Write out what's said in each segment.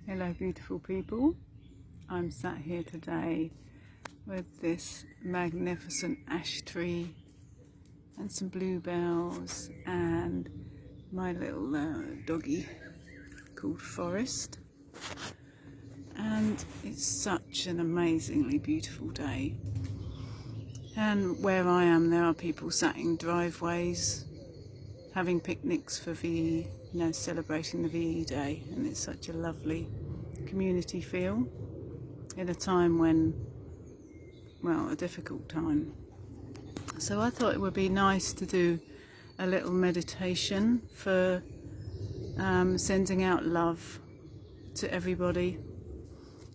Hello beautiful people, I'm sat here today with this magnificent ash tree and some bluebells and my little doggy called Forest, and it's such an amazingly beautiful day. And where I am there are people sat in driveways having picnics for VE, celebrating the VE Day, and it's such a lovely community feel in a time when, a difficult time. So I thought it would be nice to do a little meditation for sending out love to everybody,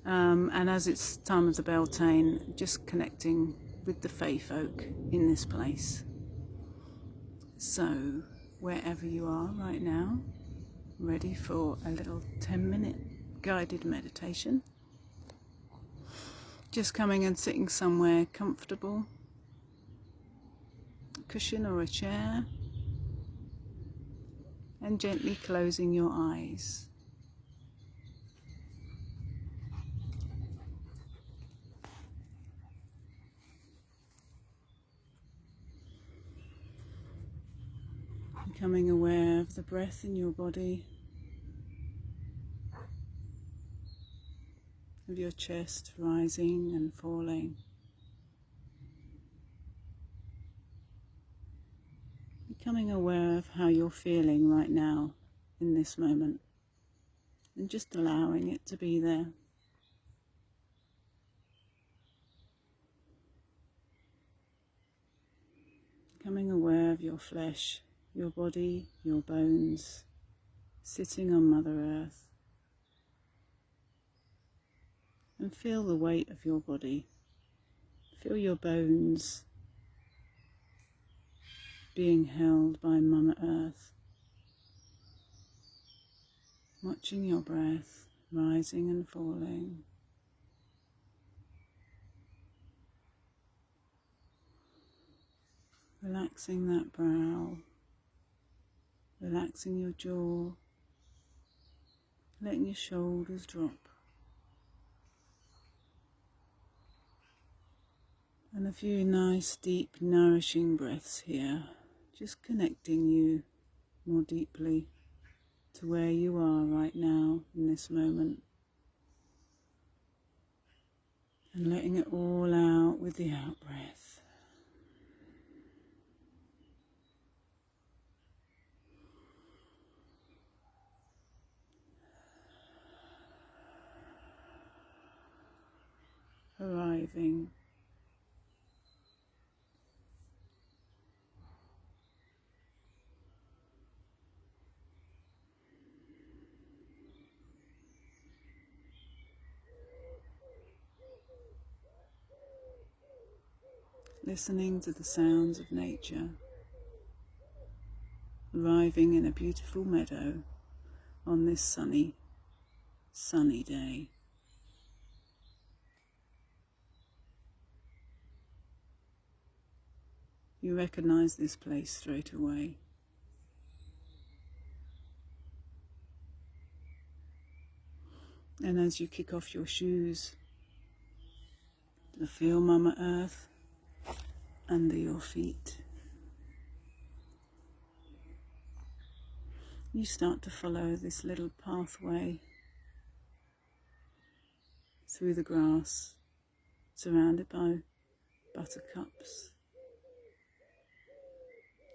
and as it's time of the Beltane, just connecting with the Fae folk in this place. So wherever you are right now, ready for a little 10-minute guided meditation. Just coming and sitting somewhere comfortable, a cushion or a chair, and gently closing your eyes. Becoming aware of the breath in your body, of your chest rising and falling. Becoming aware of how you're feeling right now in this moment, and just allowing it to be there. Becoming aware of your flesh, your body, your bones, sitting on Mother Earth. And feel the weight of your body. Feel your bones being held by Mama Earth. Watching your breath rising and falling. Relaxing that brow. Relaxing your jaw. Letting your shoulders drop. And a few nice, deep, nourishing breaths here, just connecting you more deeply to where you are right now in this moment. And letting it all out with the out breath. Arriving. Listening to the sounds of nature, arriving in a beautiful meadow on this sunny day. You recognize this place straight away. And as you kick off your shoes, to feel Mama Earth under your feet, you start to follow this little pathway through the grass, surrounded by buttercups,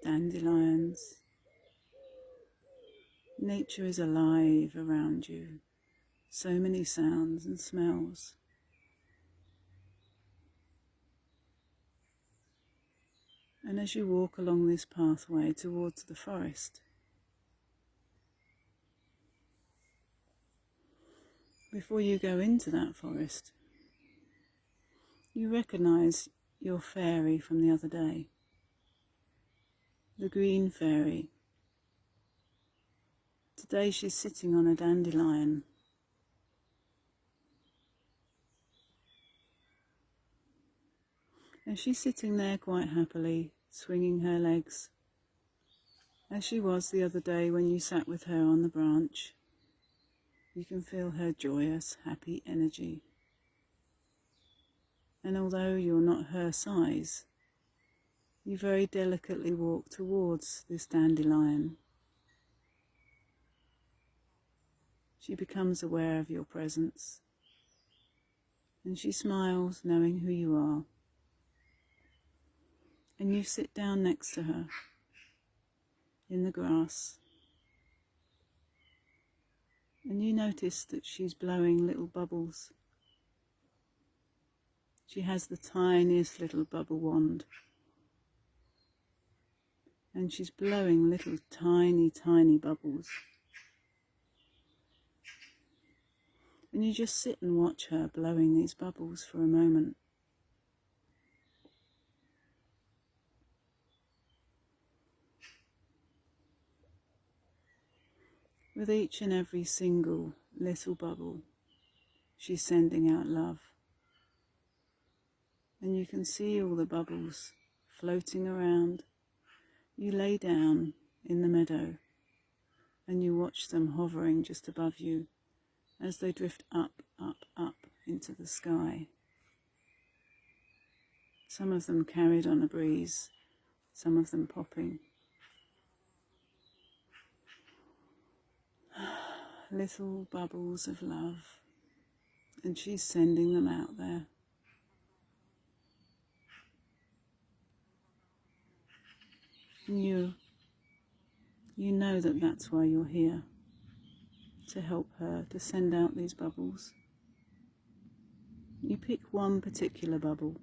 dandelions. Nature is alive around you, so many sounds and smells. And as you walk along this pathway towards the forest, before you go into that forest, you recognise your fairy from the other day, the green fairy. Today she's sitting on a dandelion. And she's sitting there quite happily, swinging her legs, as she was the other day when you sat with her on the branch. You can feel her joyous, happy energy. And although you're not her size, you very delicately walk towards this dandelion. She becomes aware of your presence, and she smiles, knowing who you are. And you sit down next to her in the grass, and you notice that she's blowing little bubbles. She has the tiniest little bubble wand, and she's blowing little tiny, tiny bubbles. And you just sit and watch her blowing these bubbles for a moment. With each and every single little bubble, she's sending out love. And you can see all the bubbles floating around. You lay down in the meadow and you watch them hovering just above you as they drift up, up, up into the sky. Some of them carried on a breeze, some of them popping. Little bubbles of love, and she's sending them out there. And you know that that's why you're here, to help her to send out these bubbles. You pick one particular bubble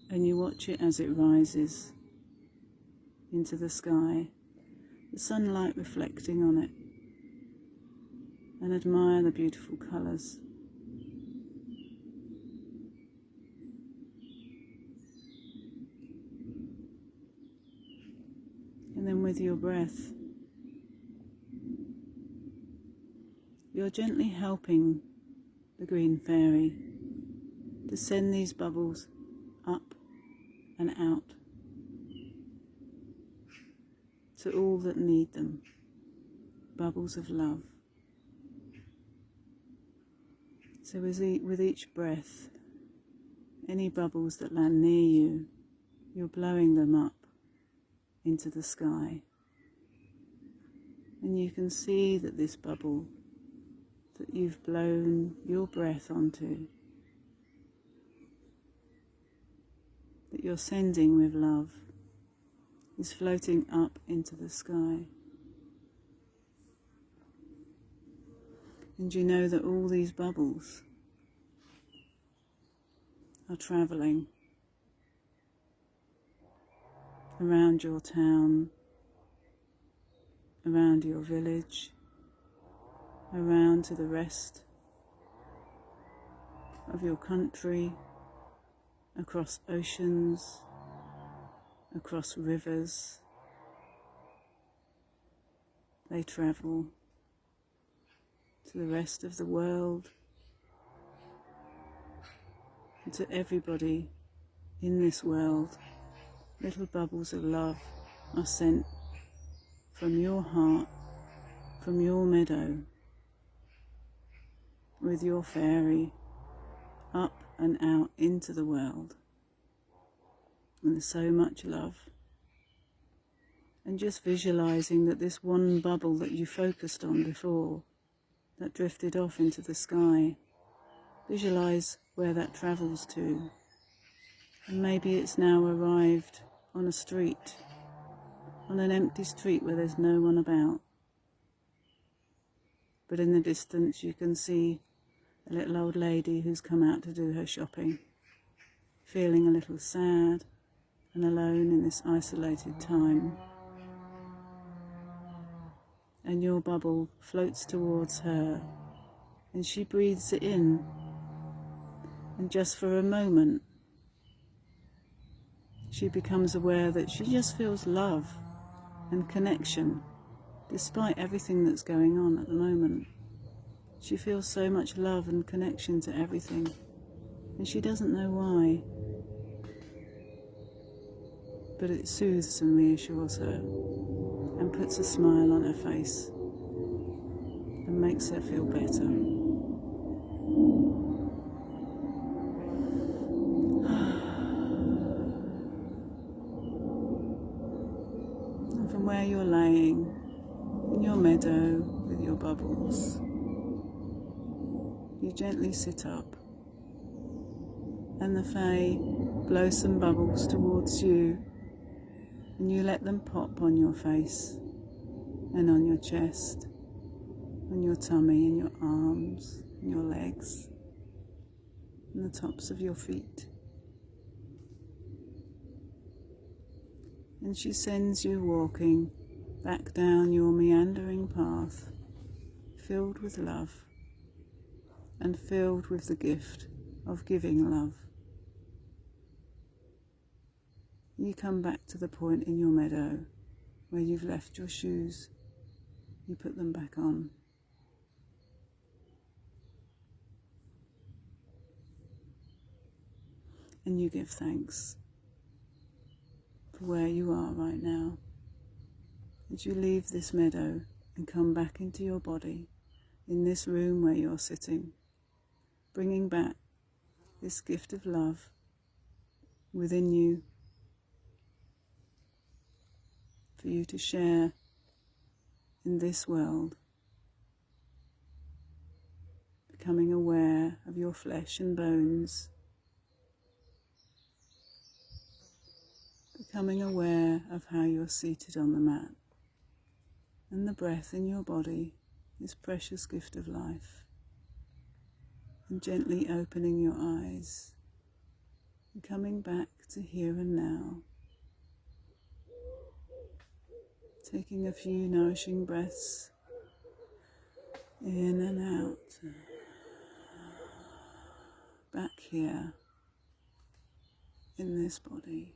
and you watch it as it rises into the sky, the sunlight reflecting on it, and admire the beautiful colours. And then with your breath, you're gently helping the green fairy to send these bubbles up and out to all that need them, bubbles of love. So with each breath, any bubbles that land near you, you're blowing them up into the sky. And you can see that this bubble that you've blown your breath onto, that you're sending with love, is floating up into the sky. And you know that all these bubbles are travelling around your town, around your village, around to the rest of your country, across oceans, across rivers. They travel to the rest of the world, and to everybody in this world. Little bubbles of love are sent from your heart, from your meadow, with your fairy, up and out into the world. And there's so much love. And just visualising that this one bubble that you focused on before, that drifted off into the sky, visualise where that travels to. And maybe it's now arrived on a street, on an empty street where there's no one about. But in the distance you can see a little old lady who's come out to do her shopping, feeling a little sad and alone in this isolated time. And your bubble floats towards her, and she breathes it in. And just for a moment, she becomes aware that she just feels love and connection, despite everything that's going on at the moment. She feels so much love and connection to everything, and she doesn't know why. but it soothes and reassures her and puts a smile on her face and makes her feel better. And from where you're laying in your meadow with your bubbles, you gently sit up, and the Fae blow some bubbles towards you, and you let them pop on your face and on your chest, on your tummy and your arms and your legs and the tops of your feet. And she sends you walking back down your meandering path, filled with love and filled with the gift of giving love. You come back to the point in your meadow where you've left your shoes. You put them back on. And you give thanks for where you are right now. As you leave this meadow and come back into your body, in this room where you're sitting, bringing back this gift of love within you for you to share in this world, becoming aware of your flesh and bones, becoming aware of how you're seated on the mat, and the breath in your body, this precious gift of life, and gently opening your eyes and coming back to here and now, taking a few nourishing breaths in and out, back here in this body.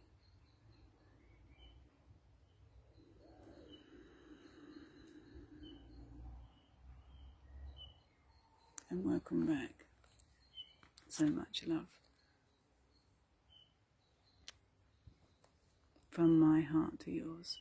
And welcome back. So much love from my heart to yours.